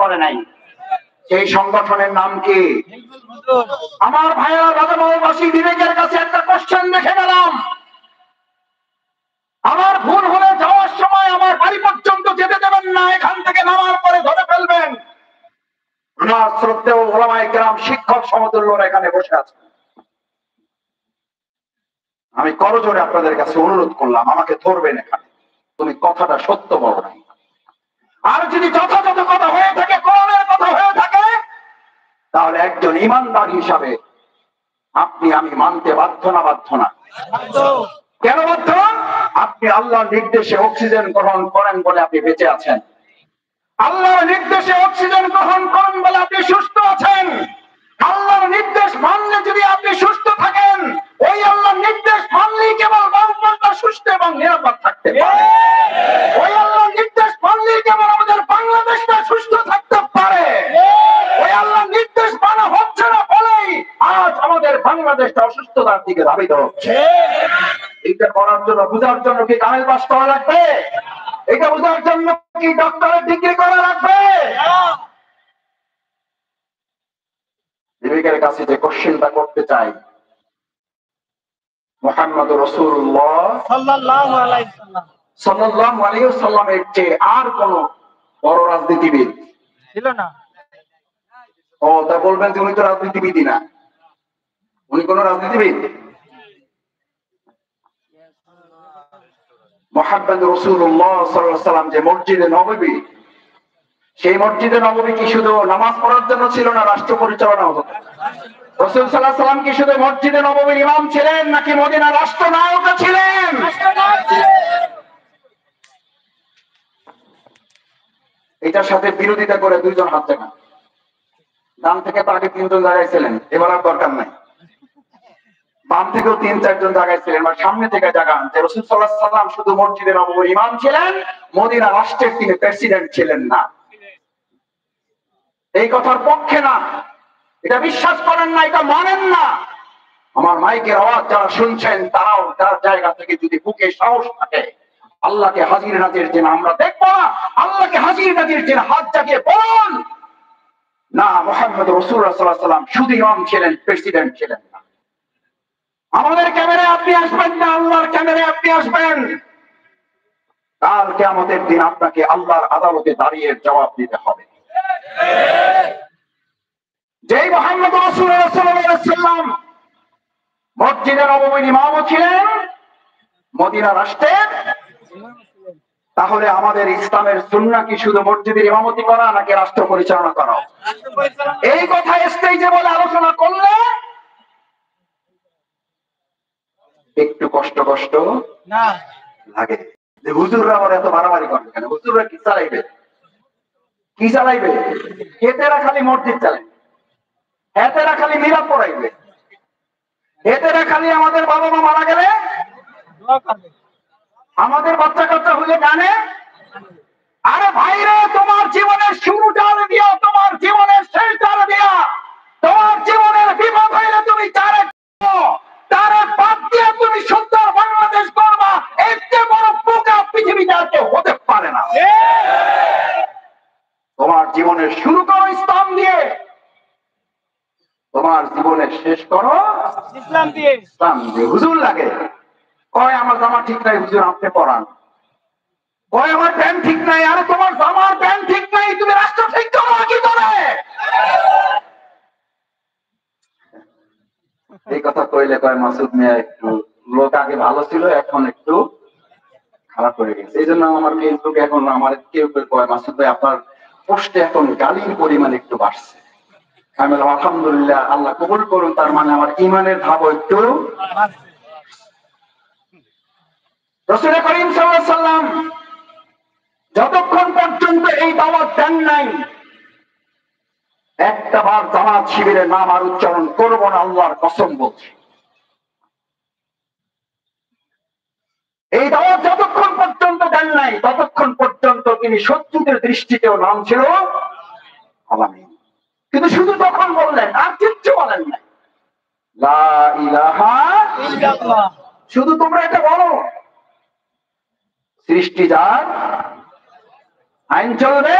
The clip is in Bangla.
করে নাই। সেই সংগঠনের নাম কি? আমার ভাইয়েরা রাজামহলবাসী বিবেকের কাছে একটা কোশ্চেন রেখে গেলাম। আমার ভুল হলে যাওয়ার সময় আমার বাড়ি পর্যন্ত যেতে দেবেন না, এখান থেকে নামার পরে ধরে ফেলবেন। আমার শ্রদ্ধেয় ওলামায়ে কেরাম শিক্ষক সমতুল্যরা এখানে বসে আছে। আমি করজোড়ে আপনাদের কাছে অনুরোধ করলাম, আমাকে ধরবেন এখানে। তুমি কথাটা সত্য বলো না। আর যদি যথাযথ কথা হয়ে থাকে, কোরআনের কথা হয়ে থাকে, তাহলে একজন ইমানদার হিসাবে আপনি আমি মানতে বাধ্য না? বাধ্য না? কেন বাধ্য? আপনি আল্লাহর নির্দেশে অক্সিজেন গ্রহণ করেন বলে আপনি বেঁচে আছেন। আল্লাহর নির্দেশে অক্সিজেন গ্রহণ করেন বলে আপনি সুস্থ আছেন। আল্লাহর নির্দেশ মানলে যদি আপনি সুস্থ থাকেন, ওই আল্লাহর নির্দেশ মানলেই কেবল বাংলাদেশ সুস্থ এবং নিরাপদ থাকতে পারে। ওই আল্লাহর নির্দেশ মানলেই কেবল আমাদের বাংলাদেশটা সুস্থ থাকতে পারে। ওই আল্লাহর নির্দেশ মানা হচ্ছে না বলেই আজ আমাদের বাংলাদেশটা অসুস্থতার দিকে ধাবিত হচ্ছে। এইটা করার জন্য, বুঝার জন্য কি কামেল পাস করা লাগবে? এটা বুঝার জন্য কি ডক্টরেট ডিগ্রি করা লাগবে? বিবেকের কাছে যে কোশ্চেনটা করতে চাই, মুহাম্মদ রাসূলুল্লাহ সাল্লাল্লাহু আলাইহি ওয়াসাল্লামের চেয়ে আর কোন বড় রাজনীতিবিদ ছিল না? ও তা বলবেন যে উনি তো রাজনীতিবিদই না। উনি কোন রাজনীতিবিদ? মুহাম্মদ রাসূলুল্লাহ সাল্লাল্লাহু আলাইহি ওয়াসাল্লাম যে মসজিদে নববী, সেই মসজিদে নববী কি শুধু নামাজ পড়ার জন্য ছিল না, রাষ্ট্র পরিচালনা হতো? রাসূল সাল্লাল্লাহু আলাইহি ওয়াসাল্লাম কি শুধু মসজিদে নববীর ইমাম ছিলেন, নাকি মদিনার রাষ্ট্রনায়ক ছিলেন? এটার সাথে বিরোধিতা করে দুইজন হাত দেখান। ডান থেকে তো আগে তিনজন জায়গায় এবার আর দরকার নাই। বাম থেকেও তিন চারজন জায়গায় ছিলেন, বা সামনে থেকে জাগান যে রাসূল সাল্লাল্লাহু আলাইহি ওয়াসাল্লাম শুধু মসজিদে নববীর ইমাম ছিলেন, মদিনা রাষ্ট্রের তিনি প্রেসিডেন্ট ছিলেন না। এই কথার পক্ষে না, এটা বিশ্বাস করেন না, এটা মানেন না। আমার মাইকের আওয়াজ যারা শুনছেন, তারাও তার জায়গা থেকে যদি বুকে সাহস থাকে, আল্লাহকে হাজির নাজির দিন আমরা দেখবো না, আল্লাহকে হাজির নাজির দিন হাত জাগিয়ে বলুন না, মুহাম্মদ রাসূলুল্লাহ সাল্লাল্লাহু আলাইহি ওয়াসাল্লাম শুধু ইমাম ছিলেন, প্রেসিডেন্ট ছিলেন না। আমাদের ক্যামেরায় আপনি আসবেন না, আল্লাহর ক্যামেরায় আপনি আসবেন। কাল কিয়ামতের দিন আপনাকে আল্লাহর আদালতে দাঁড়িয়ে জবাব দিতে হবে। যেই মুহাম্মদ রাসূলুল্লাহ সাল্লাল্লাহু আলাইহি ওয়াসাল্লাম মসজিদে নববীর ইমামও ছিলেন, মদিনা রাষ্ট্রের, তাহলে আমাদের ইসলামের সুন্নাহ কি শুধু মসজিদের ইমামতি করা, নাকি রাষ্ট্র পরিচালনা করা? এই কথা স্টেজে বলে আলোচনা করলে একটু কষ্ট না লাগে যে হুজুররা আবার এত বাড়াবাড়ি করবে কেন? হুজুররা কি চালাইবে? কি চালাইবে? হেতেরা খালি মসজিদ চালাইবে, হেতেরা খালি মিলাদ পড়াইবে, হেতেরা খালি আমাদের বাবা মা মারা গেলে দোয়া করবে, আমাদের বাচ্চা কাচ্চা হলে গানে। আরে ভাইরে, তোমার জীবনের শুরুটা দিয়া, তোমার জীবনের শেষটা দিয়া, তোমার জীবনের বিপদ হইলে তুমি তারা বাদ দিয়ে তুমি সুন্দর বাংলাদেশ করবা, এর চেয়ে বড় বোকা পৃথিবীতে আর কেউ হতে পারে না। তোমার জীবনের শুরু করো ইসলাম দিয়ে, তোমার জীবনের শেষ করো ইসলাম দিয়ে। ইসলাম দিয়ে। হুজুর লাগে কয় আমার জামা ঠিক নাই, হুজুর আপনি পড়ান। কয় আমার প্যান্ট ঠিক নাই, আরে তোমার জামার প্যান্ট ঠিক নাই, তুমি রাষ্ট্র ঠিক করো কি করে? এই কথা কইলে কয় মাসুদ মিয়া একটু লোক আগে ভালো ছিল, এখন একটু খারাপ হয়ে গেছে। এই জন্য আমার ফেসবুকে এখন আমার কেউ কেউ কয় মাসুদ ভাই আপনার পোস্টে এখন গালির পরিমাণ একটু বাড়ছে। আমি বললাম আলহামদুলিল্লাহ, আল্লাহ কবুল করুন, তার মানে আমার ইমানের ধাপ একটু। রাসূল করিম সাল্লাল্লাহু আলাইহি ওয়াসাল্লাম যতক্ষণ পর্যন্ত এই দাওয়াত দেন নাই, একটা বার জামাত শিবিরের নাম আর উচ্চারণ করবো না, আল্লাহর কসম বলছি। এই দাওয়াত যতক্ষণ পর্যন্ত দেন নাই, ততক্ষণ পর্যন্ত তিনি শত্রুদের দৃষ্টিতেও নাম ছিল আলামিন। কিন্তু শুধু তখন বললেন, আর কিচ্ছু বলেন নাই। লা ইলাহা ইল্লাল্লাহ, শুধু তোমরা এটা বলো, সৃষ্টি যার, আইন চলবে।